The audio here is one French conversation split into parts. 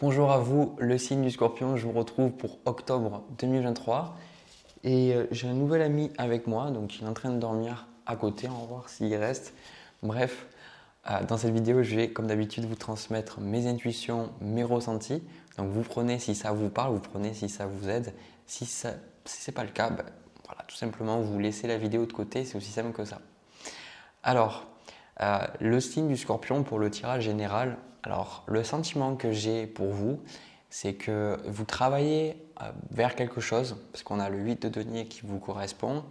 Bonjour à vous, le signe du Scorpion. Je vous retrouve pour octobre 2023 et j'ai un nouvel ami avec moi, donc il est en train de dormir à côté. On va voir s'il reste. Bref, dans cette vidéo, je vais comme d'habitude vous transmettre mes intuitions, mes ressentis. Donc vous prenez si ça vous parle, vous prenez si ça vous aide. Si ce n'est pas le cas, voilà, tout simplement vous laissez la vidéo de côté, c'est aussi simple que ça. Alors, le signe du Scorpion pour le tirage général. Alors, le sentiment que j'ai pour vous, c'est que vous travaillez vers quelque chose, parce qu'on a le 8 de denier qui vous correspond,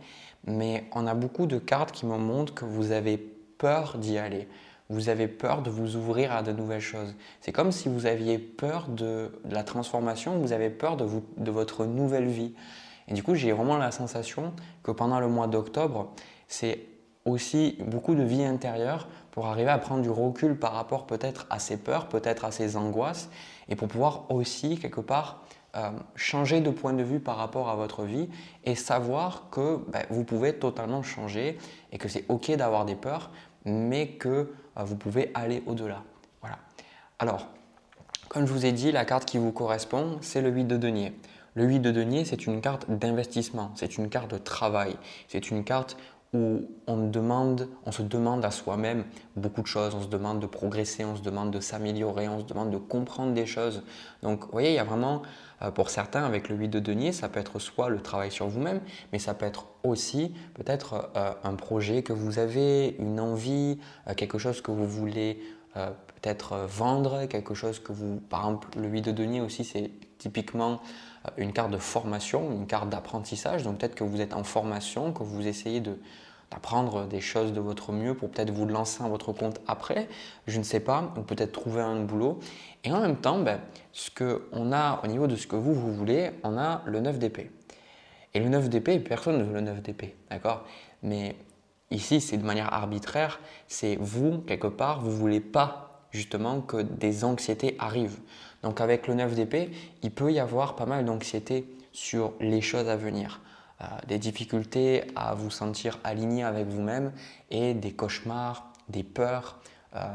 mais on a beaucoup de cartes qui me montrent que vous avez peur d'y aller. Vous avez peur de vous ouvrir à de nouvelles choses. C'est comme si vous aviez peur de la transformation, vous avez peur de votre nouvelle vie. Et du coup, j'ai vraiment la sensation que pendant le mois d'octobre, c'est aussi beaucoup de vie intérieure pour arriver à prendre du recul par rapport peut-être à ses peurs, peut-être à ses angoisses et pour pouvoir aussi quelque part changer de point de vue par rapport à votre vie et savoir que vous pouvez totalement changer et que c'est ok d'avoir des peurs mais que vous pouvez aller au-delà. Voilà. Alors, comme je vous ai dit, la carte qui vous correspond, c'est le 8 de denier. Le 8 de denier, c'est une carte d'investissement, c'est une carte de travail, c'est une carte où on se demande à soi-même beaucoup de choses, on se demande de progresser, on se demande de s'améliorer, on se demande de comprendre des choses. Donc, vous voyez, il y a vraiment, pour certains, avec le 8 de denier, ça peut être soit le travail sur vous-même, mais ça peut être aussi peut-être un projet que vous avez, une envie, quelque chose que vous voulez peut-être vendre, quelque chose que vous… Par exemple, le 8 de denier aussi, c'est typiquement une carte de formation, une carte d'apprentissage. Donc peut-être que vous êtes en formation, que vous essayez d'apprendre des choses de votre mieux pour peut-être vous lancer à votre compte après, je ne sais pas, ou peut-être trouver un boulot. Et en même temps, ce qu'on a au niveau de ce que vous voulez, on a le 9 d'épée. Et le 9 d'épée, personne ne veut le 9 d'épée, d'accord? Mais ici, c'est de manière arbitraire, c'est vous, quelque part, vous ne voulez pas justement que des anxiétés arrivent. Donc avec le 9 d'épée, il peut y avoir pas mal d'anxiété sur les choses à venir, des difficultés à vous sentir aligné avec vous-même et des cauchemars, des peurs,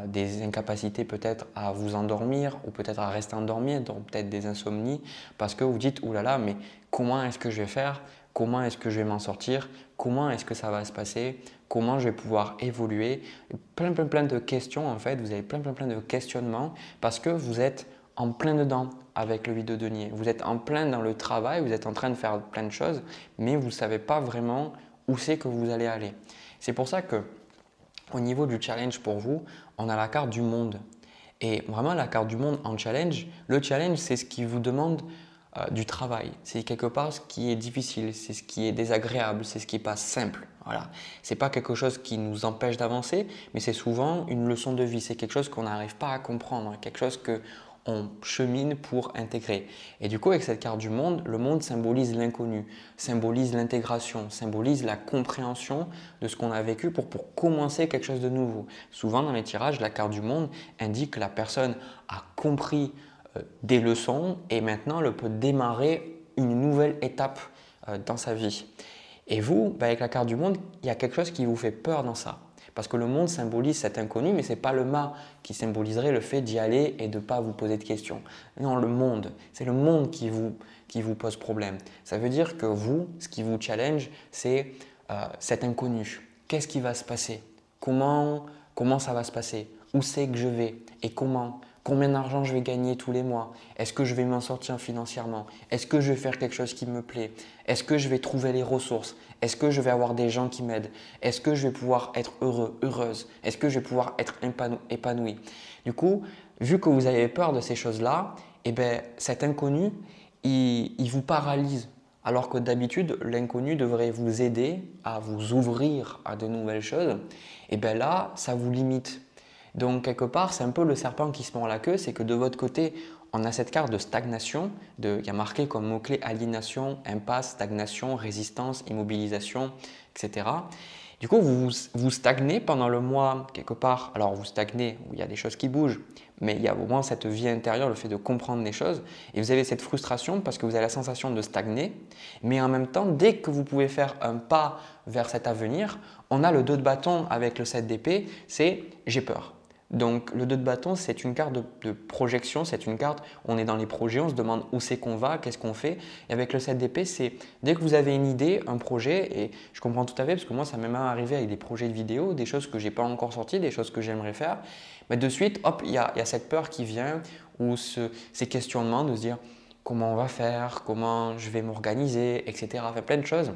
des incapacités peut-être à vous endormir ou peut-être à rester endormi, donc peut-être des insomnies parce que vous dites « Ouh là là, mais comment est-ce que je vais faire? Comment est-ce que je vais m'en sortir? Comment est-ce que ça va se passer? Comment je vais pouvoir évoluer ?» Plein de questions en fait, vous avez plein de questionnements parce que vous êtes en plein dedans avec le 8 de denier. Vous êtes en plein dans le travail, vous êtes en train de faire plein de choses, mais vous ne savez pas vraiment où c'est que vous allez aller. C'est pour ça que au niveau du challenge pour vous, on a la carte du monde. Et vraiment la carte du monde en challenge, le challenge c'est ce qui vous demande du travail. C'est quelque part ce qui est difficile, c'est ce qui est désagréable, c'est ce qui n'est pas simple. Voilà. Ce n'est pas quelque chose qui nous empêche d'avancer, mais c'est souvent une leçon de vie. C'est quelque chose qu'on n'arrive pas à comprendre, quelque chose qu'on chemine pour intégrer. Et du coup, avec cette carte du monde, le monde symbolise l'inconnu, symbolise l'intégration, symbolise la compréhension de ce qu'on a vécu pour commencer quelque chose de nouveau. Souvent, dans les tirages, la carte du monde indique que la personne a compris des leçons et maintenant elle peut démarrer une nouvelle étape dans sa vie. Et vous, avec la carte du monde, il y a quelque chose qui vous fait peur dans ça. Parce que le monde symbolise cet inconnu, mais ce n'est pas le mât qui symboliserait le fait d'y aller et de ne pas vous poser de questions. Non, le monde, c'est le monde qui vous pose problème. Ça veut dire que vous, ce qui vous challenge, c'est cet inconnu. Qu'est-ce qui va se passer? Comment ça va se passer? Où c'est que je vais? Et comment? Combien d'argent je vais gagner tous les mois? Est-ce que je vais m'en sortir financièrement? Est-ce que je vais faire quelque chose qui me plaît? Est-ce que je vais trouver les ressources? Est-ce que je vais avoir des gens qui m'aident? Est-ce que je vais pouvoir être heureux, heureuse? Est-ce que je vais pouvoir être épanoui? Du coup, vu que vous avez peur de ces choses-là, cet inconnu, il vous paralyse. Alors que d'habitude, l'inconnu devrait vous aider à vous ouvrir à de nouvelles choses. Et là, ça vous limite. Donc, quelque part, c'est un peu le serpent qui se mord la queue, c'est que de votre côté, on a cette carte de stagnation, il y a marqué comme mot-clé aliénation, impasse, stagnation, résistance, immobilisation, etc. Du coup, vous stagnez pendant le mois quelque part. Alors, vous stagnez, il y a des choses qui bougent, mais il y a au moins cette vie intérieure, le fait de comprendre les choses. Et vous avez cette frustration parce que vous avez la sensation de stagner. Mais en même temps, dès que vous pouvez faire un pas vers cet avenir, on a le 2 de bâton avec le 7 d'épée, c'est « j'ai peur ». Donc le 2 de bâton, c'est une carte de projection, c'est une carte, on est dans les projets, on se demande où c'est qu'on va, qu'est-ce qu'on fait. Et avec le 7 d'épée, c'est dès que vous avez une idée, un projet, et je comprends tout à fait parce que moi ça m'est même arrivé avec des projets de vidéo, des choses que je n'ai pas encore sorties, des choses que j'aimerais faire. Mais de suite, hop, il y a cette peur qui vient ou ces questionnements de se dire comment on va faire, comment je vais m'organiser, etc. Enfin, plein de choses.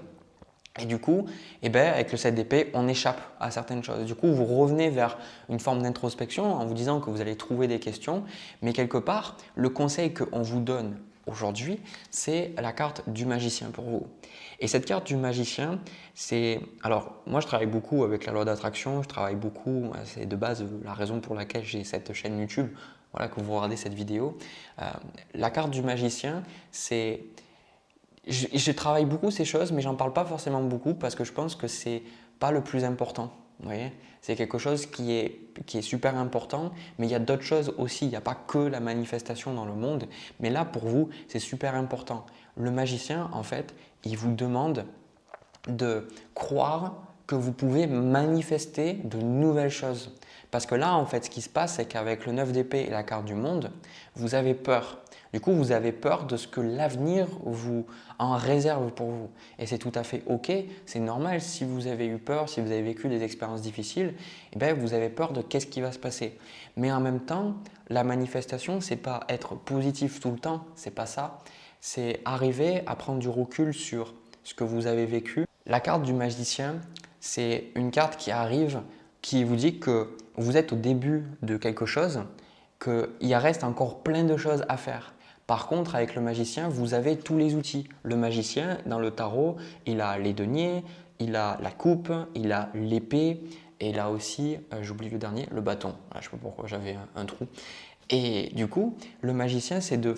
Et du coup, avec le 7 d'épée, on échappe à certaines choses. Du coup, vous revenez vers une forme d'introspection en vous disant que vous allez trouver des questions. Mais quelque part, le conseil qu'on vous donne aujourd'hui, c'est la carte du magicien pour vous. Et cette carte du magicien, c'est… Alors, moi, je travaille beaucoup avec la loi d'attraction. Je travaille beaucoup, c'est de base la raison pour laquelle j'ai cette chaîne YouTube, voilà, que vous regardez cette vidéo. La carte du magicien, c'est… Je travaille beaucoup ces choses, mais j'en parle pas forcément beaucoup parce que je pense que c'est pas le plus important. Vous voyez, c'est quelque chose qui est super important, mais il y a d'autres choses aussi. Il n'y a pas que la manifestation dans le monde, mais là pour vous, c'est super important. Le magicien, en fait, il vous demande de croire que vous pouvez manifester de nouvelles choses. Parce que là, en fait, ce qui se passe, c'est qu'avec le 9 d'épée et la carte du monde, vous avez peur. Du coup, vous avez peur de ce que l'avenir vous en réserve pour vous. Et c'est tout à fait OK, c'est normal. Si vous avez eu peur, si vous avez vécu des expériences difficiles, vous avez peur de qu'est-ce qui va se passer. Mais en même temps, la manifestation, ce n'est pas être positif tout le temps, ce n'est pas ça. C'est arriver à prendre du recul sur ce que vous avez vécu. La carte du magicien, c'est une carte qui arrive, qui vous dit que vous êtes au début de quelque chose, qu'il reste encore plein de choses à faire. Par contre, avec le magicien, vous avez tous les outils. Le magicien, dans le tarot, il a les deniers, il a la coupe, il a l'épée et il a aussi, j'oublie le dernier, le bâton. Je ne sais pas pourquoi j'avais un trou. Et du coup, le magicien, c'est de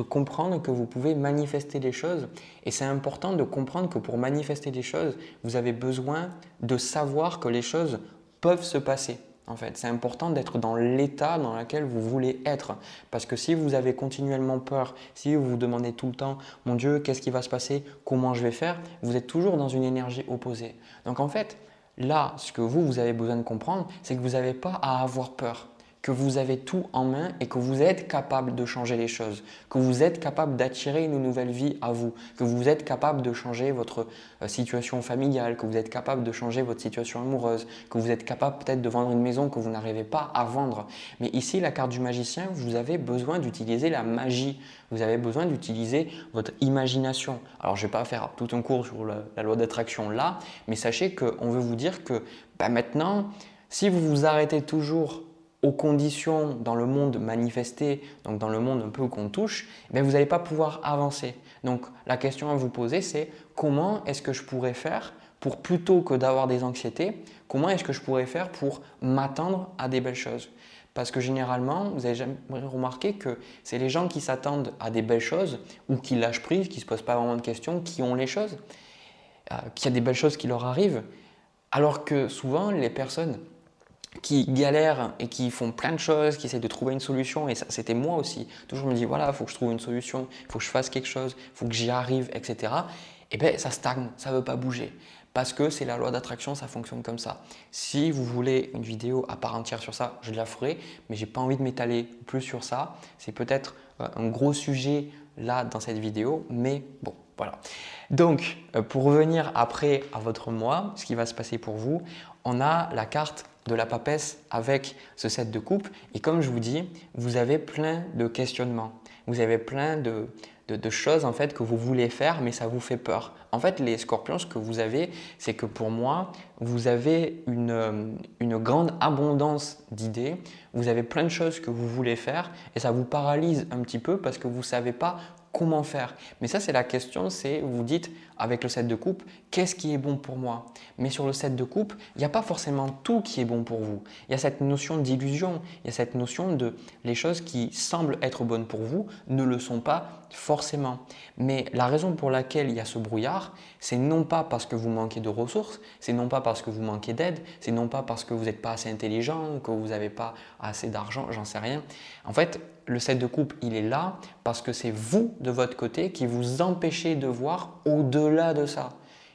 comprendre que vous pouvez manifester les choses. Et c'est important de comprendre que pour manifester les choses, vous avez besoin de savoir que les choses peuvent se passer. En fait, c'est important d'être dans l'état dans lequel vous voulez être. Parce que si vous avez continuellement peur, si vous vous demandez tout le temps « Mon Dieu, qu'est-ce qui va se passer? Comment je vais faire ?» Vous êtes toujours dans une énergie opposée. Donc en fait, là, ce que vous avez besoin de comprendre, c'est que vous n'avez pas à avoir peur, que vous avez tout en main et que vous êtes capable de changer les choses, que vous êtes capable d'attirer une nouvelle vie à vous, que vous êtes capable de changer votre situation familiale, que vous êtes capable de changer votre situation amoureuse, que vous êtes capable peut-être de vendre une maison que vous n'arrivez pas à vendre. Mais ici, la carte du magicien, vous avez besoin d'utiliser la magie, vous avez besoin d'utiliser votre imagination. Alors, je ne vais pas faire tout un cours sur la loi d'attraction là, mais sachez qu'on veut vous dire que maintenant, si vous vous arrêtez toujours aux conditions dans le monde manifesté, donc dans le monde un peu qu'on touche, vous n'allez pas pouvoir avancer. Donc la question à vous poser, c'est comment est-ce que je pourrais faire pour, plutôt que d'avoir des anxiétés, comment est-ce que je pourrais faire pour m'attendre à des belles choses? Parce que généralement, vous avez jamais remarqué que c'est les gens qui s'attendent à des belles choses ou qui lâchent prise, qui ne se posent pas vraiment de questions, qui ont les choses, qu'il y a des belles choses qui leur arrivent, alors que souvent les personnes qui galèrent et qui font plein de choses, qui essaient de trouver une solution. Et ça, c'était moi aussi. Toujours me dis, voilà, il faut que je trouve une solution, il faut que je fasse quelque chose, il faut que j'y arrive, etc. Ça stagne, ça ne veut pas bouger. Parce que c'est la loi d'attraction, ça fonctionne comme ça. Si vous voulez une vidéo à part entière sur ça, je la ferai, mais je n'ai pas envie de m'étaler plus sur ça. C'est peut-être un gros sujet là dans cette vidéo, mais bon, voilà. Donc, pour revenir après à votre mois, ce qui va se passer pour vous, on a la carte de la papesse avec ce 7 de coupe. Et comme je vous dis, vous avez plein de questionnements. Vous avez plein de choses en fait que vous voulez faire, mais ça vous fait peur. En fait, les scorpions, ce que vous avez, c'est que pour moi, vous avez une grande abondance d'idées. Vous avez plein de choses que vous voulez faire et ça vous paralyse un petit peu parce que vous ne savez pas comment faire. Mais ça, c'est la question, c'est vous dites avec le 7 de coupe, qu'est-ce qui est bon pour moi? Mais sur le 7 de coupe, il n'y a pas forcément tout qui est bon pour vous. Il y a cette notion d'illusion, il y a cette notion de les choses qui semblent être bonnes pour vous ne le sont pas forcément. Mais la raison pour laquelle il y a ce brouillard, c'est non pas parce que vous manquez de ressources, c'est non pas parce que vous manquez d'aide, c'est non pas parce que vous n'êtes pas assez intelligent, que vous n'avez pas assez d'argent, j'en sais rien. En fait, le 7 de coupe, il est là parce que c'est vous, de votre côté, qui vous empêchez de voir au-delà de ça.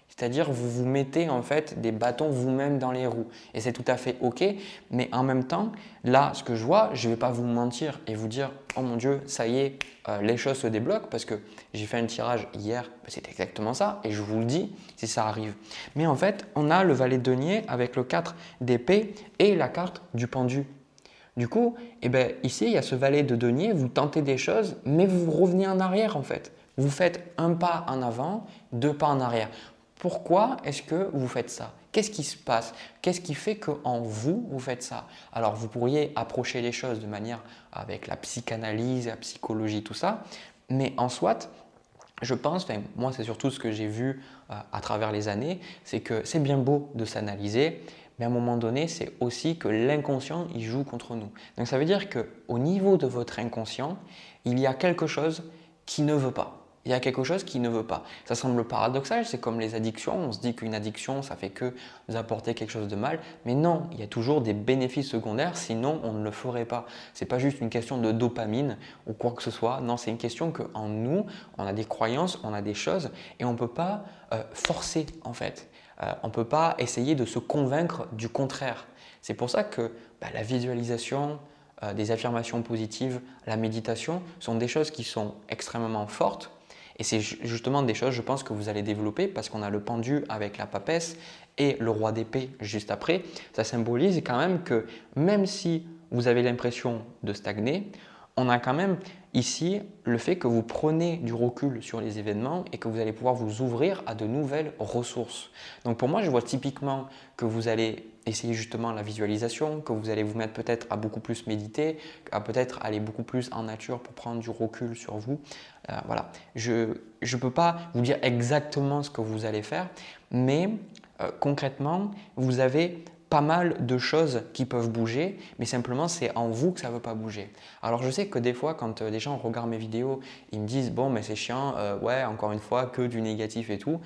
C'est-à-dire, vous vous mettez en fait des bâtons vous-même dans les roues. Et c'est tout à fait OK. Mais en même temps, là, ce que je vois, je ne vais pas vous mentir et vous dire « Oh mon Dieu, ça y est, les choses se débloquent » parce que j'ai fait un tirage hier, c'est exactement ça. Et je vous le dis si ça arrive. Mais en fait, on a le valet de denier avec le 4 d'épée et la carte du pendu. Du coup, ici, il y a ce valet de denier, vous tentez des choses, mais vous revenez en arrière en fait. Vous faites un pas en avant, deux pas en arrière. Pourquoi est-ce que vous faites ça? Qu'est-ce qui se passe? Qu'est-ce qui fait qu'en vous, vous faites ça? Alors, vous pourriez approcher les choses de manière avec la psychanalyse, la psychologie, tout ça, mais en soit, je pense, moi c'est surtout ce que j'ai vu à travers les années, c'est que c'est bien beau de s'analyser, mais à un moment donné, c'est aussi que l'inconscient, il joue contre nous. Donc ça veut dire qu'au niveau de votre inconscient, il y a quelque chose qui ne veut pas. Il y a quelque chose qui ne veut pas. Ça semble paradoxal, c'est comme les addictions. On se dit qu'une addiction, ça fait que nous apporter quelque chose de mal. Mais non, il y a toujours des bénéfices secondaires, sinon on ne le ferait pas. Ce n'est pas juste une question de dopamine ou quoi que ce soit. Non, c'est une question qu'en nous, on a des croyances, on a des choses et on ne peut pas forcer en fait. On ne peut pas essayer de se convaincre du contraire. C'est pour ça que la visualisation, des affirmations positives, la méditation sont des choses qui sont extrêmement fortes. Et c'est justement des choses, je pense, que vous allez développer parce qu'on a le pendu avec la papesse et le roi d'épée juste après. Ça symbolise quand même que même si vous avez l'impression de stagner, on a quand même ici le fait que vous prenez du recul sur les événements et que vous allez pouvoir vous ouvrir à de nouvelles ressources. Donc pour moi, je vois typiquement que vous allez essayer justement la visualisation, que vous allez vous mettre peut-être à beaucoup plus méditer, à peut-être aller beaucoup plus en nature pour prendre du recul sur vous. Voilà, je ne peux pas vous dire exactement ce que vous allez faire, mais concrètement, vous avez pas mal de choses qui peuvent bouger, mais simplement c'est en vous que ça ne veut pas bouger. Alors je sais que des fois quand des gens regardent mes vidéos, ils me disent « bon mais c'est chiant, ouais encore une fois que du négatif et tout ».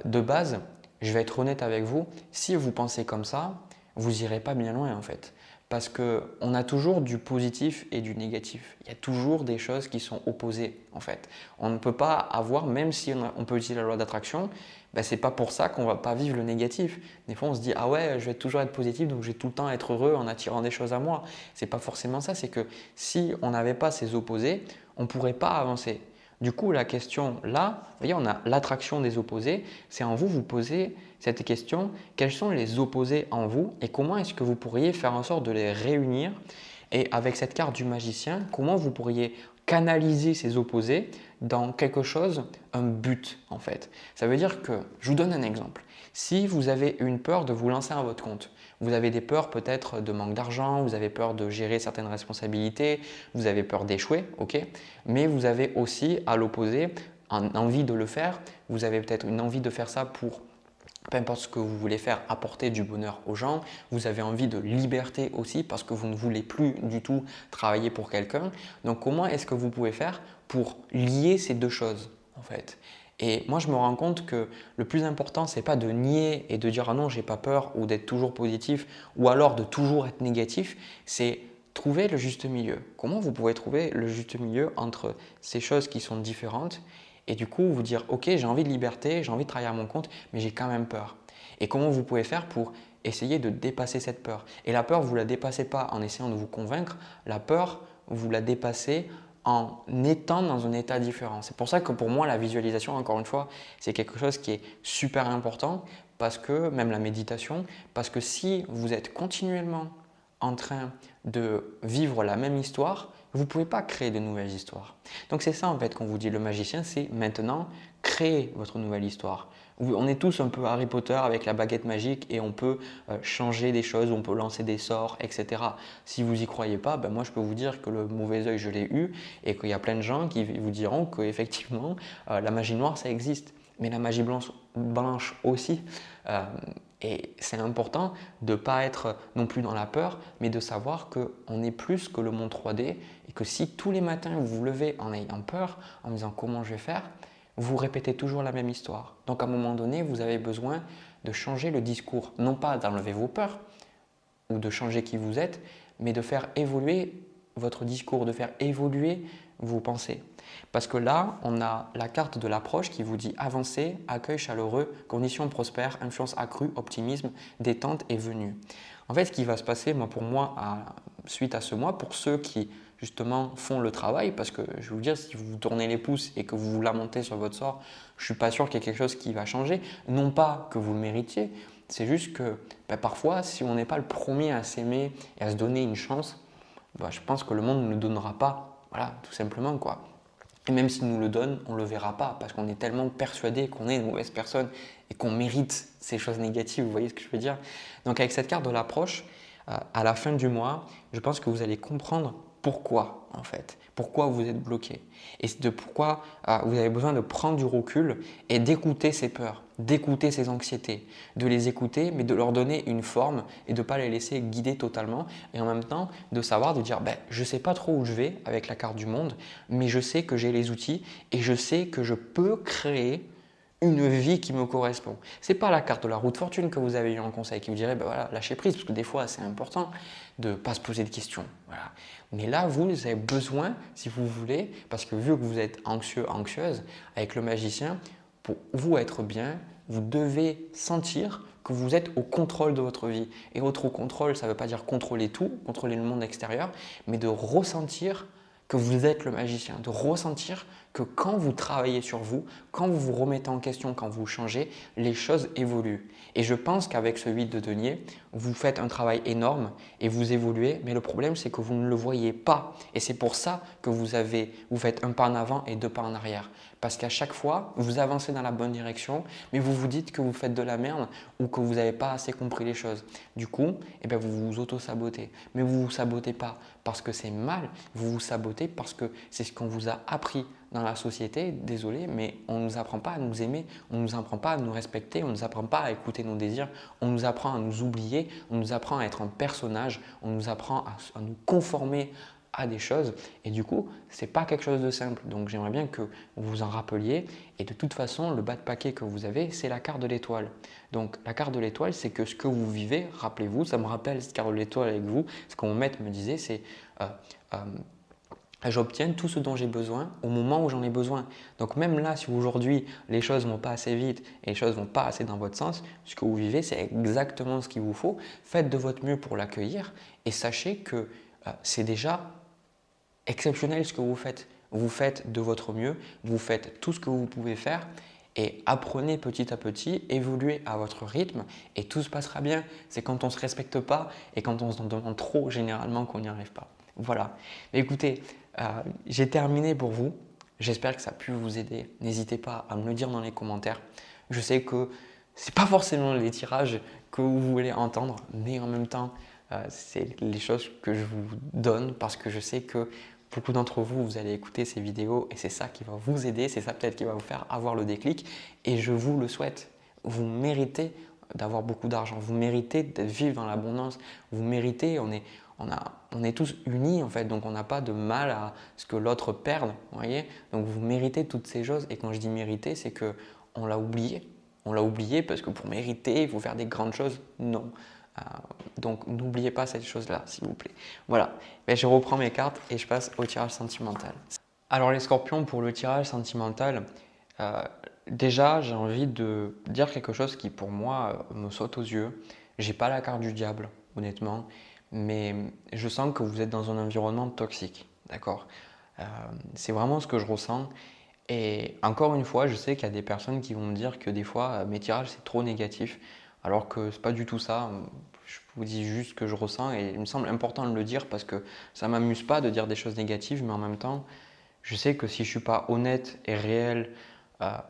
De base, je vais être honnête avec vous, si vous pensez comme ça, vous n'irez pas bien loin en fait. Parce qu'on a toujours du positif et du négatif. Il y a toujours des choses qui sont opposées en fait. On ne peut pas avoir, même si on peut utiliser la loi d'attraction, ce n'est pas pour ça qu'on ne va pas vivre le négatif. Des fois on se dit « ah ouais, je vais toujours être positif donc je vais tout le temps être heureux en attirant des choses à moi ». Ce n'est pas forcément ça, c'est que si on n'avait pas ces opposés, on ne pourrait pas avancer. Du coup, la question là, vous voyez, on a l'attraction des opposés. C'est en vous, vous posez cette question, quels sont les opposés en vous et comment est-ce que vous pourriez faire en sorte de les réunir? Et avec cette carte du magicien, comment vous pourriez canaliser ces opposés dans quelque chose, un but en fait. Ça veut dire que, je vous donne un exemple. Si vous avez une peur de vous lancer à votre compte, vous avez des peurs peut-être de manque d'argent, vous avez peur de gérer certaines responsabilités, vous avez peur d'échouer, ok? Mais vous avez aussi à l'opposé envie de le faire, vous avez peut-être une envie de faire ça pour peu importe ce que vous voulez faire, apporter du bonheur aux gens. Vous avez envie de liberté aussi parce que vous ne voulez plus du tout travailler pour quelqu'un. Donc comment est-ce que vous pouvez faire pour lier ces deux choses en fait? Et moi je me rends compte que le plus important c'est pas de nier et de dire ah non j'ai pas peur ou d'être toujours positif ou alors de toujours être négatif, c'est trouver le juste milieu. Comment vous pouvez trouver le juste milieu entre ces choses qui sont différentes et du coup vous dire ok j'ai envie de liberté, j'ai envie de travailler à mon compte mais j'ai quand même peur. Et comment vous pouvez faire pour essayer de dépasser cette peur? Et la peur vous ne la dépassez pas en essayant de vous convaincre, la peur vous la dépassez en étant dans un état différent. C'est pour ça que pour moi la visualisation encore une fois c'est quelque chose qui est super important parce que même la méditation, parce que si vous êtes continuellement en train de vivre la même histoire, vous ne pouvez pas créer de nouvelles histoires. Donc c'est ça en fait qu'on vous dit, le magicien, c'est maintenant créer votre nouvelle histoire. On est tous un peu Harry Potter avec la baguette magique et on peut changer des choses, on peut lancer des sorts, etc. Si vous n'y croyez pas, moi je peux vous dire que le mauvais œil je l'ai eu et qu'il y a plein de gens qui vous diront qu'effectivement la magie noire ça existe, mais la magie blanche aussi. Et c'est important de ne pas être non plus dans la peur, mais de savoir qu'on est plus que le monde 3D et que si tous les matins vous vous levez en ayant peur, en disant comment je vais faire, vous répétez toujours la même histoire. Donc à un moment donné, vous avez besoin de changer le discours, non pas d'enlever vos peurs ou de changer qui vous êtes, mais de faire évoluer votre discours, de faire évoluer vous pensez. Parce que là, on a la carte de l'approche qui vous dit avancée, accueil chaleureux, conditions prospères, influence accrue, optimisme, détente et venue. En fait, ce qui va se passer, pour moi, suite à ce mois, pour ceux qui justement font le travail, parce que je vais vous dire, si vous tournez les pouces et que vous vous lamentez sur votre sort, je ne suis pas sûr qu'il y ait quelque chose qui va changer. Non pas que vous le méritiez, c'est juste que parfois, si on n'est pas le premier à s'aimer et à se donner une chance, je pense que le monde ne nous donnera pas. Voilà, tout simplement quoi. Et même s'il nous le donne, on ne le verra pas parce qu'on est tellement persuadé qu'on est une mauvaise personne et qu'on mérite ces choses négatives. Vous voyez ce que je veux dire? Donc avec cette carte de l'approche, à la fin du mois, je pense que vous allez comprendre pourquoi en fait, pourquoi vous êtes bloqué et de pourquoi vous avez besoin de prendre du recul et d'écouter ces peurs, d'écouter ces anxiétés, de les écouter mais de leur donner une forme et de ne pas les laisser guider totalement et en même temps de savoir, de dire je ne sais pas trop où je vais avec la carte du monde mais je sais que j'ai les outils et je sais que je peux créer une vie qui me correspond. Ce n'est pas la carte de la roue de fortune que vous avez eu en conseil qui vous dirait voilà, lâchez prise parce que des fois c'est important de ne pas se poser de questions. Voilà. Mais là, vous avez besoin, si vous voulez, parce que vu que vous êtes anxieux, anxieuse, avec le magicien, pour vous être bien, vous devez sentir que vous êtes au contrôle de votre vie. Et votre contrôle, ça ne veut pas dire contrôler tout, contrôler le monde extérieur, mais de ressentir que vous êtes le magicien, de ressentir que quand vous travaillez sur vous, quand vous vous remettez en question, quand vous changez, les choses évoluent. Et je pense qu'avec ce 8 de denier, vous faites un travail énorme et vous évoluez, mais le problème c'est que vous ne le voyez pas. Et c'est pour ça que vous faites un pas en avant et deux pas en arrière. Parce qu'à chaque fois, vous avancez dans la bonne direction, mais vous vous dites que vous faites de la merde ou que vous n'avez pas assez compris les choses. Du coup, vous vous auto-sabotez. Mais vous ne vous sabotez pas parce que c'est mal, vous vous sabotez parce que c'est ce qu'on vous a appris dans la société. Désolé, mais on ne nous apprend pas à nous aimer, on ne nous apprend pas à nous respecter, on ne nous apprend pas à écouter nos désirs, on nous apprend à nous oublier, on nous apprend à être un personnage, on nous apprend à nous conformer à des choses et du coup, ce n'est pas quelque chose de simple. Donc, j'aimerais bien que vous vous en rappeliez et de toute façon, le bas de paquet que vous avez, c'est la carte de l'étoile. Donc, la carte de l'étoile, c'est que ce que vous vivez, rappelez-vous, ça me rappelle cette carte de l'étoile avec vous, ce que mon maître me disait, c'est j'obtiens tout ce dont j'ai besoin au moment où j'en ai besoin. Donc même là, si aujourd'hui les choses ne vont pas assez vite et les choses ne vont pas assez dans votre sens, ce que vous vivez, c'est exactement ce qu'il vous faut. Faites de votre mieux pour l'accueillir et sachez que c'est déjà exceptionnel ce que vous faites. Vous faites de votre mieux, vous faites tout ce que vous pouvez faire et apprenez petit à petit, évoluez à votre rythme et tout se passera bien. C'est quand on ne se respecte pas et quand on se demande trop généralement qu'on n'y arrive pas. Voilà. Mais écoutez, j'ai terminé pour vous. J'espère que ça a pu vous aider. N'hésitez pas à me le dire dans les commentaires. Je sais que ce n'est pas forcément les tirages que vous voulez entendre, mais en même temps, c'est les choses que je vous donne parce que je sais que beaucoup d'entre vous, vous allez écouter ces vidéos et c'est ça qui va vous aider, c'est ça peut-être qui va vous faire avoir le déclic et je vous le souhaite. Vous méritez d'avoir beaucoup d'argent, vous méritez de vivre dans l'abondance, vous méritez, on est tous unis en fait, donc on n'a pas de mal à ce que l'autre perde, vous voyez. Donc vous méritez toutes ces choses et quand je dis mériter, c'est qu'on l'a oublié. On l'a oublié parce que pour mériter, il faut faire des grandes choses. Non. Donc n'oubliez pas cette chose-là, s'il vous plaît. Voilà, je reprends mes cartes et je passe au tirage sentimental. Alors les scorpions, pour le tirage sentimental, déjà j'ai envie de dire quelque chose qui pour moi me saute aux yeux. J'ai pas la carte du diable, honnêtement, mais je sens que vous êtes dans un environnement toxique, d'accord? C'est vraiment ce que je ressens. Et encore une fois, je sais qu'il y a des personnes qui vont me dire que des fois mes tirages c'est trop négatif. Alors que ce n'est pas du tout ça, je vous dis juste ce que je ressens et il me semble important de le dire parce que ça ne m'amuse pas de dire des choses négatives, mais en même temps, je sais que si je ne suis pas honnête et réel,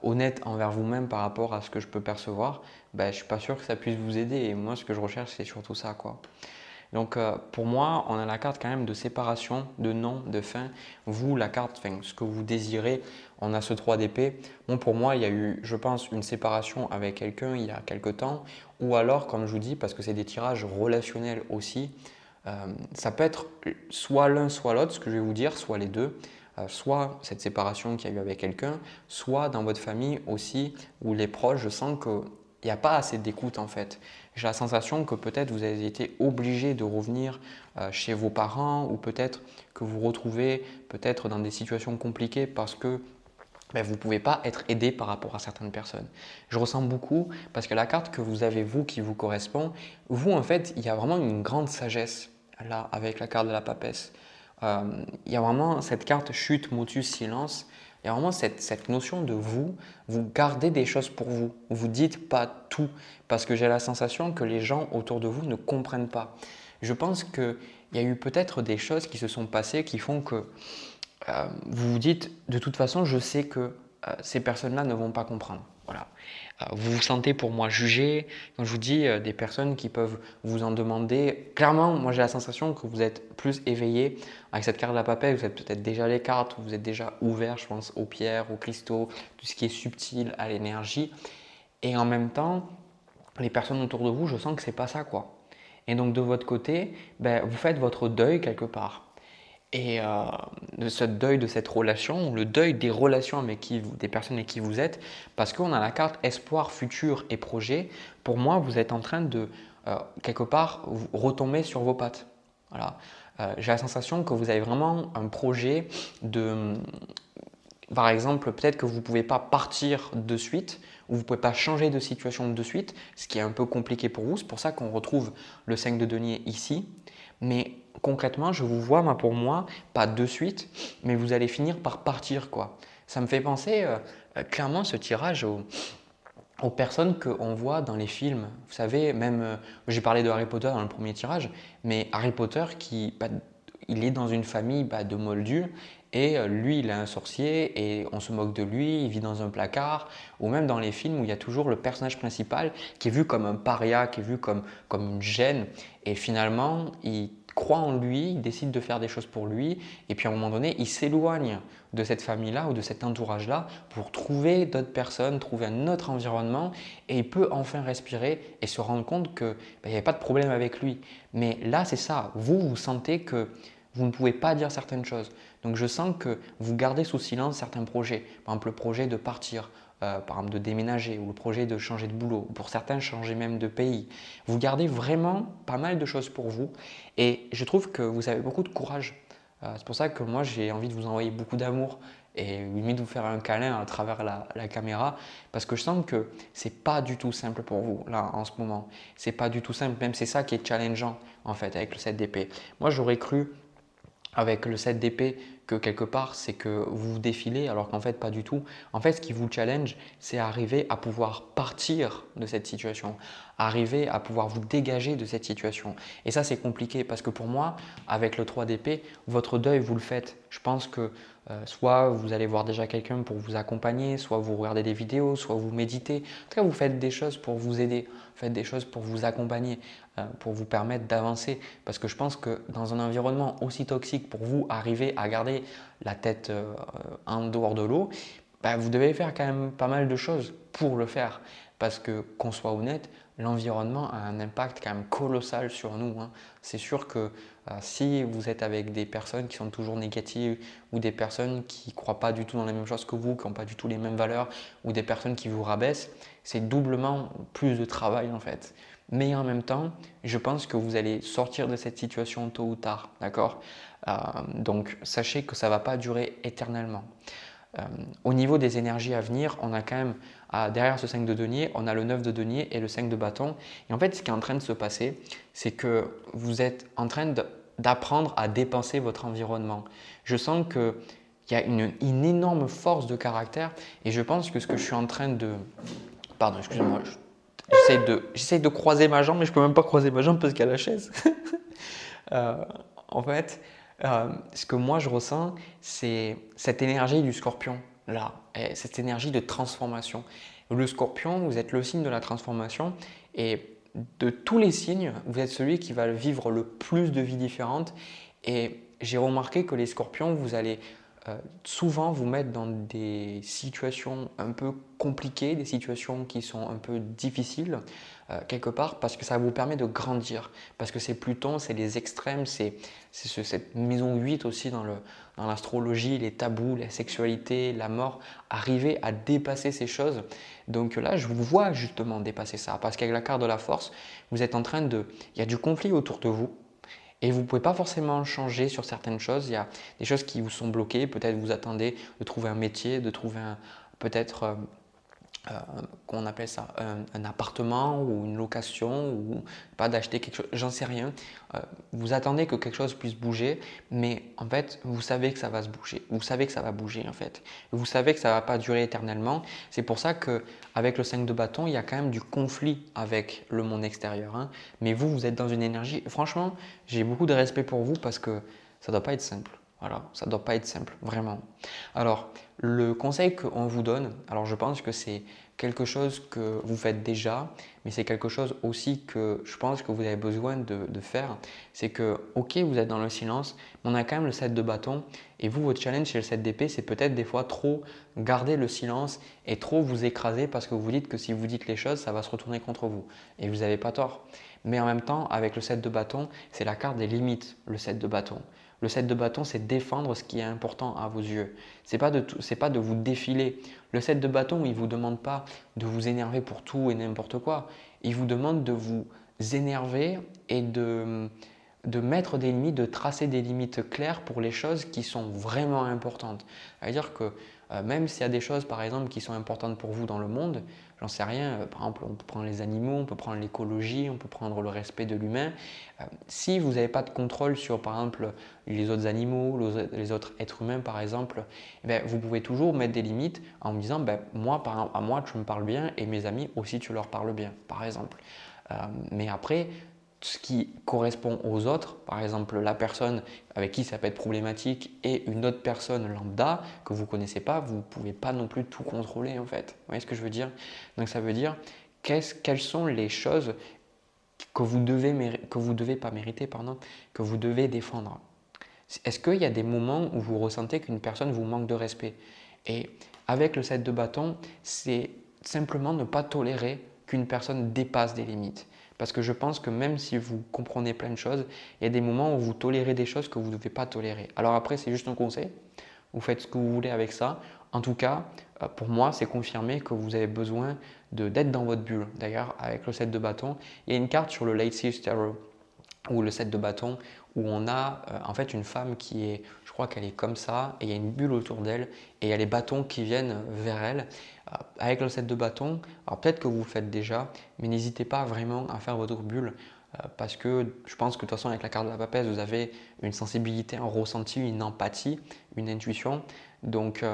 honnête envers vous-même par rapport à ce que je peux percevoir, je ne suis pas sûr que ça puisse vous aider et moi ce que je recherche c'est surtout ça, quoi. Donc pour moi, on a la carte quand même de séparation, de non, de fin. Vous, la carte, ce que vous désirez, on a ce 3 d'épée. Bon, pour moi, il y a eu, je pense, une séparation avec quelqu'un il y a quelque temps. Ou alors, comme je vous dis, parce que c'est des tirages relationnels aussi, ça peut être soit l'un, soit l'autre, ce que je vais vous dire, soit les deux. Soit cette séparation qu'il y a eu avec quelqu'un, soit dans votre famille aussi, où les proches, je sens que n'y a pas assez d'écoute en fait. J'ai la sensation que peut-être vous avez été obligé de revenir chez vos parents ou peut-être que vous vous retrouvez peut-être dans des situations compliquées parce que vous ne pouvez pas être aidé par rapport à certaines personnes. Je ressens beaucoup parce que la carte que vous avez, vous, qui vous correspond, vous, en fait, il y a vraiment une grande sagesse là avec la carte de la papesse. Il y a vraiment cette carte chute, motus, silence. Il y a vraiment cette notion de vous, vous gardez des choses pour vous. Vous dites pas tout parce que j'ai la sensation que les gens autour de vous ne comprennent pas. Je pense qu'il y a eu peut-être des choses qui se sont passées qui font que vous vous dites, de toute façon, je sais que ces personnes-là ne vont pas comprendre. Voilà. Vous vous sentez pour moi jugé. Quand je vous dis des personnes qui peuvent vous en demander, clairement, moi j'ai la sensation que vous êtes plus éveillé avec cette carte de la papelle. Vous êtes peut-être déjà les cartes, vous êtes déjà ouvert, je pense, aux pierres, aux cristaux, tout ce qui est subtil, à l'énergie. Et en même temps, les personnes autour de vous, je sens que c'est pas ça, quoi. Et donc de votre côté, vous faites votre deuil quelque part. Et de ce deuil de cette relation, ou le deuil des relations avec des personnes avec qui vous êtes, parce qu'on a la carte espoir, futur et projet. Pour moi, vous êtes en train de, quelque part, retomber sur vos pattes. Voilà. J'ai la sensation que vous avez vraiment un projet de, par exemple, peut-être que vous ne pouvez pas partir de suite, ou vous ne pouvez pas changer de situation de suite, ce qui est un peu compliqué pour vous. C'est pour ça qu'on retrouve le 5 de denier ici. Mais concrètement, je vous vois, pour moi, pas de suite, mais vous allez finir par partir, quoi. Ça me fait penser clairement ce tirage aux personnes qu'on voit dans les films. Vous savez, même, j'ai parlé de Harry Potter dans le premier tirage, mais Harry Potter, il est dans une famille de moldus et lui, il est un sorcier et on se moque de lui, il vit dans un placard, ou même dans les films où il y a toujours le personnage principal qui est vu comme un paria, qui est vu comme une gêne, et finalement, il croit en lui, il décide de faire des choses pour lui, et puis à un moment donné, il s'éloigne de cette famille-là ou de cet entourage-là pour trouver d'autres personnes, trouver un autre environnement, et il peut enfin respirer et se rendre compte qu'il n'y avait pas de problème avec lui. Mais là, c'est ça, vous sentez que vous ne pouvez pas dire certaines choses. Donc je sens que vous gardez sous silence certains projets, par exemple le projet de partir, par exemple de déménager ou le projet de changer de boulot, ou pour certains changer même de pays. Vous gardez vraiment pas mal de choses pour vous et je trouve que vous avez beaucoup de courage. C'est pour ça que moi j'ai envie de vous envoyer beaucoup d'amour et limite vous faire un câlin à travers la caméra parce que je sens que c'est pas du tout simple pour vous là en ce moment. C'est pas du tout simple, même c'est ça qui est challengeant en fait avec le 7 d'épée. Moi j'aurais cru avec le 7 d'épée que quelque part c'est que vous vous défilez alors qu'en fait pas du tout. En fait ce qui vous challenge c'est arriver à pouvoir partir de cette situation, arriver à pouvoir vous dégager de cette situation. Et ça c'est compliqué parce que pour moi avec le 3 d'épée, votre deuil vous le faites. Je pense que soit vous allez voir déjà quelqu'un pour vous accompagner, soit vous regardez des vidéos, soit vous méditez. En tout cas vous faites des choses pour vous aider, vous faites des choses pour vous accompagner, pour vous permettre d'avancer. Parce que je pense que dans un environnement aussi toxique, pour vous arriver à garder la tête en dehors de l'eau, vous devez faire quand même pas mal de choses pour le faire. Parce que qu'on soit honnête, l'environnement a un impact quand même colossal sur nous. C'est sûr que si vous êtes avec des personnes qui sont toujours négatives ou des personnes qui ne croient pas du tout dans les mêmes choses que vous, qui n'ont pas du tout les mêmes valeurs ou des personnes qui vous rabaissent, c'est doublement plus de travail en fait. Mais en même temps, je pense que vous allez sortir de cette situation tôt ou tard, d'accord? Donc sachez que ça ne va pas durer éternellement. Au niveau des énergies à venir, on a quand même derrière ce 5 de denier, on a le 9 de denier et le 5 de bâton. Et en fait, ce qui est en train de se passer, c'est que vous êtes en train d'apprendre à dépenser votre environnement. Je sens qu'il y a une énorme force de caractère et je pense que ce que je suis en train de… Pardon, excusez-moi, j'essaie de croiser ma jambe, mais je ne peux même pas croiser ma jambe parce qu'il y a la chaise. En fait, ce que moi je ressens, c'est cette énergie du scorpion, là, et cette énergie de transformation. Le scorpion, vous êtes le signe de la transformation et de tous les signes, vous êtes celui qui va vivre le plus de vies différentes. Et j'ai remarqué que les scorpions, vous allez souvent vous mettre dans des situations un peu compliquées, des situations qui sont un peu difficiles quelque part parce que ça vous permet de grandir. Parce que c'est Pluton, c'est les extrêmes, c'est cette maison 8 aussi dans dans l'astrologie, les tabous, la sexualité, la mort, arriver à dépasser ces choses. Donc là, je vous vois justement dépasser ça parce qu'avec la carte de la force, vous êtes en train de… Il y a du conflit autour de vous. Et vous ne pouvez pas forcément changer sur certaines choses. Il y a des choses qui vous sont bloquées. Peut-être vous attendez de trouver un métier, de trouver peut-être qu'on appelle ça un appartement ou une location ou pas d'acheter quelque chose, j'en sais rien. Vous attendez que quelque chose puisse bouger, mais en fait, vous savez que ça va se bouger. Vous savez que ça va bouger en fait. Vous savez que ça ne va pas durer éternellement. C'est pour ça qu'avec le 5 de bâton, il y a quand même du conflit avec le monde extérieur. Hein. Mais vous, vous êtes dans une énergie. Franchement, j'ai beaucoup de respect pour vous parce que ça ne doit pas être simple. Voilà, ça ne doit pas être simple, vraiment. Alors, le conseil qu'on vous donne, alors je pense que c'est quelque chose que vous faites déjà, mais c'est quelque chose aussi que je pense que vous avez besoin de faire. C'est que, ok, vous êtes dans le silence, mais on a quand même le 7 de bâton. Et vous, votre challenge chez le 7 d'épée, c'est peut-être des fois trop garder le silence et trop vous écraser parce que vous dites que si vous dites les choses, ça va se retourner contre vous. Et vous n'avez pas tort. Mais en même temps, avec le 7 de bâton, c'est la carte des limites, le 7 de bâton. Le 7 de bâton, c'est défendre ce qui est important à vos yeux. Ce n'est pas de vous défiler. Le 7 de bâton, il ne vous demande pas de vous énerver pour tout et n'importe quoi. Il vous demande de vous énerver et de mettre des limites, de tracer des limites claires pour les choses qui sont vraiment importantes. C'est-à-dire que même s'il y a des choses, par exemple, qui sont importantes pour vous dans le monde, j'en sais rien, par exemple, on peut prendre les animaux, on peut prendre l'écologie, on peut prendre le respect de l'humain. Si vous n'avez pas de contrôle sur, par exemple, les autres animaux, les autres êtres humains, par exemple, eh bien, vous pouvez toujours mettre des limites en me disant, ben, moi, par exemple, à moi, tu me parles bien et mes amis aussi, tu leur parles bien, par exemple. Mais après, ce qui correspond aux autres, par exemple la personne avec qui ça peut être problématique et une autre personne lambda que vous ne connaissez pas, vous ne pouvez pas non plus tout contrôler en fait. Vous voyez ce que je veux dire? Donc ça veut dire quelles sont les choses que vous devez pas mériter, pardon, que vous devez défendre. Est-ce qu'il y a des moments où vous ressentez qu'une personne vous manque de respect? Et avec le 7 de bâton, c'est simplement ne pas tolérer qu'une personne dépasse des limites. Parce que je pense que même si vous comprenez plein de choses, il y a des moments où vous tolérez des choses que vous ne devez pas tolérer. Alors après, c'est juste un conseil. Vous faites ce que vous voulez avec ça. En tout cas, pour moi, c'est confirmé que vous avez besoin d'être dans votre bulle. D'ailleurs, avec le 7 de bâton, il y a une carte sur le Late Seas Tarot ou le 7 de bâton où on a en fait une femme qui est, je crois qu'elle est comme ça, et il y a une bulle autour d'elle, et il y a les bâtons qui viennent vers elle. Avec le 7 de bâton, alors peut-être que vous le faites déjà, mais n'hésitez pas vraiment à faire votre bulle, parce que je pense que de toute façon avec la carte de la papesse, vous avez une sensibilité, un ressenti, une empathie, une intuition. Donc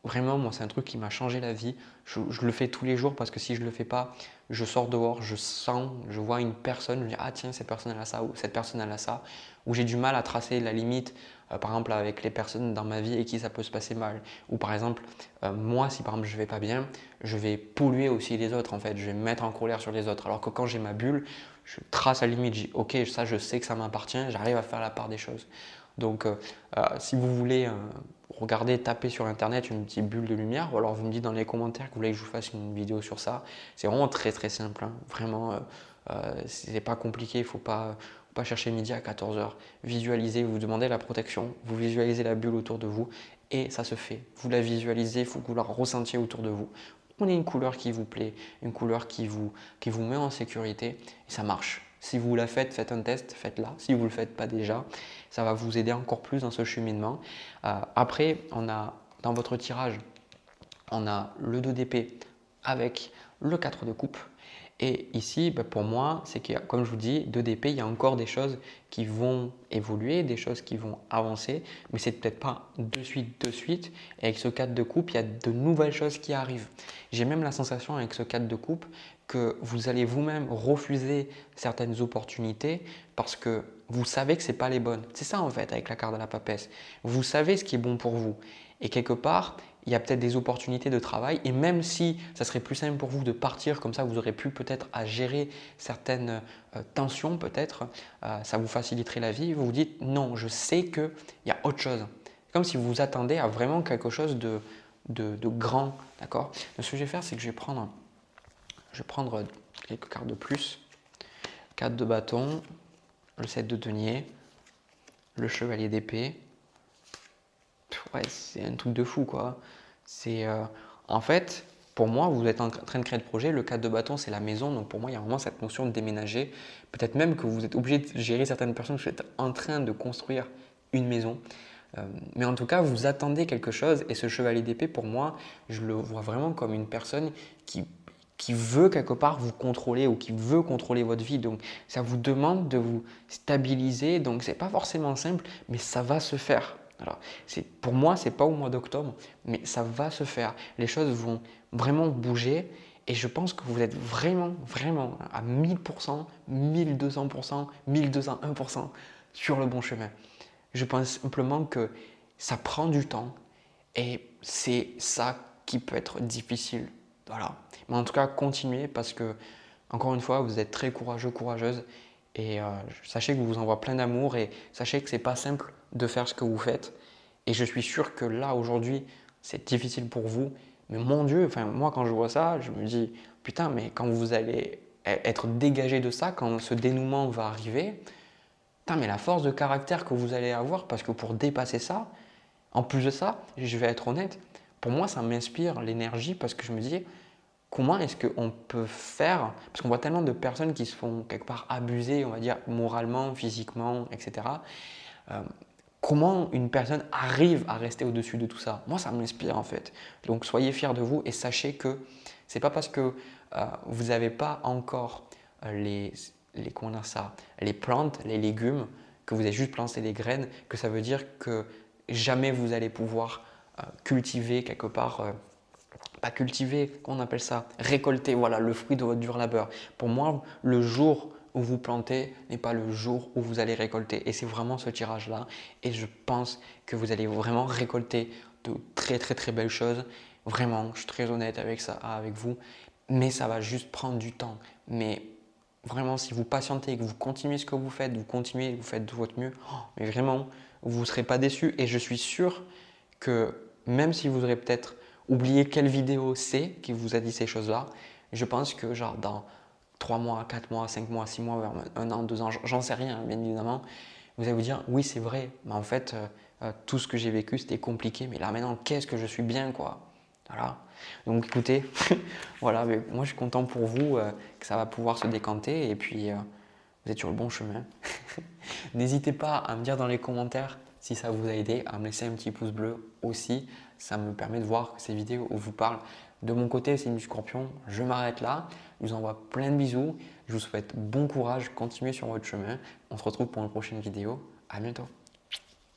vraiment, moi c'est un truc qui m'a changé la vie. Je le fais tous les jours parce que si je ne le fais pas, je sors dehors, je sens, je vois une personne, je me dis ah tiens cette personne elle a ça ou cette personne elle a ça, ou j'ai du mal à tracer la limite, par exemple avec les personnes dans ma vie et qui ça peut se passer mal, ou par exemple moi si par exemple je vais pas bien, je vais polluer aussi les autres en fait, je vais me mettre en colère sur les autres, alors que quand j'ai ma bulle, je trace la limite, je dis ok ça je sais que ça m'appartient, j'arrive à faire la part des choses. Donc si vous voulez regardez, tapez sur internet une petite bulle de lumière, ou alors vous me dites dans les commentaires que vous voulez que je vous fasse une vidéo sur ça. C'est vraiment très très simple, hein. Vraiment, c'est pas compliqué, il ne faut pas chercher midi à 14h. Visualisez, vous demandez la protection, vous visualisez la bulle autour de vous et ça se fait. Vous la visualisez, il faut que vous la ressentiez autour de vous. Prenez une couleur qui vous plaît, une couleur qui vous met en sécurité et ça marche. Si vous la faites, faites un test, faites-la. Si vous ne le faites pas déjà, ça va vous aider encore plus dans ce cheminement. Après, on a dans votre tirage, on a le 2 d'épée avec le 4 de coupe. Et ici, pour moi, c'est que, comme je vous dis, 2 d'épée, il y a encore des choses qui vont évoluer, des choses qui vont avancer, mais c'est peut-être pas de suite. Et avec ce 4 de coupe, il y a de nouvelles choses qui arrivent. J'ai même la sensation avec ce 4 de coupe que vous allez vous-même refuser certaines opportunités parce que vous savez que ce n'est pas les bonnes. C'est ça en fait avec la carte de la papesse. Vous savez ce qui est bon pour vous. Et quelque part, il y a peut-être des opportunités de travail et même si ça serait plus simple pour vous de partir, comme ça vous aurez pu peut-être à gérer certaines tensions peut-être, ça vous faciliterait la vie, vous vous dites non, je sais qu'il y a autre chose. Comme si vous vous attendez à vraiment quelque chose de grand, d'accord? Ce que je vais faire, c'est que je vais prendre quelques cartes de plus, 4 de bâton, le 7 de denier, le chevalier d'épée, ouais, c'est un truc de fou, quoi. C'est en fait, pour moi, vous êtes en train de créer le projet. Le cadre de bâton, c'est la maison. Donc pour moi, il y a vraiment cette notion de déménager. Peut-être même que vous êtes obligé de gérer certaines personnes. Vous êtes en train de construire une maison. Mais en tout cas, vous attendez quelque chose. Et ce chevalier d'épée, pour moi, je le vois vraiment comme une personne qui, qui veut quelque part vous contrôler ou qui veut contrôler votre vie. Donc ça vous demande de vous stabiliser. Donc c'est pas forcément simple, mais ça va se faire. Alors, pour moi, c'est pas au mois d'octobre, mais ça va se faire. Les choses vont vraiment bouger et je pense que vous êtes vraiment, vraiment à 1000%, 1200%, 1201% sur le bon chemin. Je pense simplement que ça prend du temps et c'est ça qui peut être difficile. Voilà. Mais en tout cas, continuez parce que, encore une fois, vous êtes très courageux, courageuse et sachez que je vous envoie plein d'amour et sachez que c'est pas simple de faire ce que vous faites. Et je suis sûr que là, aujourd'hui, c'est difficile pour vous. Mais mon Dieu, enfin, moi, quand je vois ça, je me dis, putain, mais quand vous allez être dégagé de ça, quand ce dénouement va arriver, putain, mais la force de caractère que vous allez avoir, parce que pour dépasser ça, en plus de ça, je vais être honnête, pour moi, ça m'inspire l'énergie parce que je me dis, comment est-ce qu'on peut faire, parce qu'on voit tellement de personnes qui se font quelque part abuser, on va dire, moralement, physiquement, etc. Comment une personne arrive à rester au-dessus de tout ça? Moi, ça m'inspire en fait. Donc, soyez fiers de vous et sachez que c'est pas parce que vous n'avez pas encore comment dire ça, les plantes, les légumes, que vous avez juste planté les graines, que ça veut dire que jamais vous allez pouvoir cultiver quelque part, pas cultiver, comment on appelle ça, récolter, voilà, le fruit de votre dur labeur. Pour moi, le jour où vous plantez n'est pas le jour où vous allez récolter. Et c'est vraiment ce tirage-là. Et je pense que vous allez vraiment récolter de très très très belles choses. Vraiment, je suis très honnête avec ça, avec vous. Mais ça va juste prendre du temps. Mais vraiment, si vous patientez et que vous continuez ce que vous faites, vous continuez, vous faites de votre mieux, mais vraiment, vous ne serez pas déçus. Et je suis sûr que même si vous aurez peut-être oublié quelle vidéo c'est qui vous a dit ces choses-là, je pense que genre dans 3 mois, 4 mois, 5 mois, 6 mois, vers 1 an, 2 ans, j'en sais rien, bien évidemment, vous allez vous dire oui, c'est vrai, mais en fait, tout ce que j'ai vécu, c'était compliqué, mais là maintenant, qu'est-ce que je suis bien, quoi. Voilà. Donc écoutez, voilà, mais moi je suis content pour vous que ça va pouvoir se décanter et puis vous êtes sur le bon chemin. N'hésitez pas à me dire dans les commentaires si ça vous a aidé, à me laisser un petit pouce bleu aussi. Ça me permet de voir que ces vidéos vous parlent. De mon côté, c'est du Scorpion. Je m'arrête là. Je vous envoie plein de bisous. Je vous souhaite bon courage. Continuez sur votre chemin. On se retrouve pour une prochaine vidéo. À bientôt.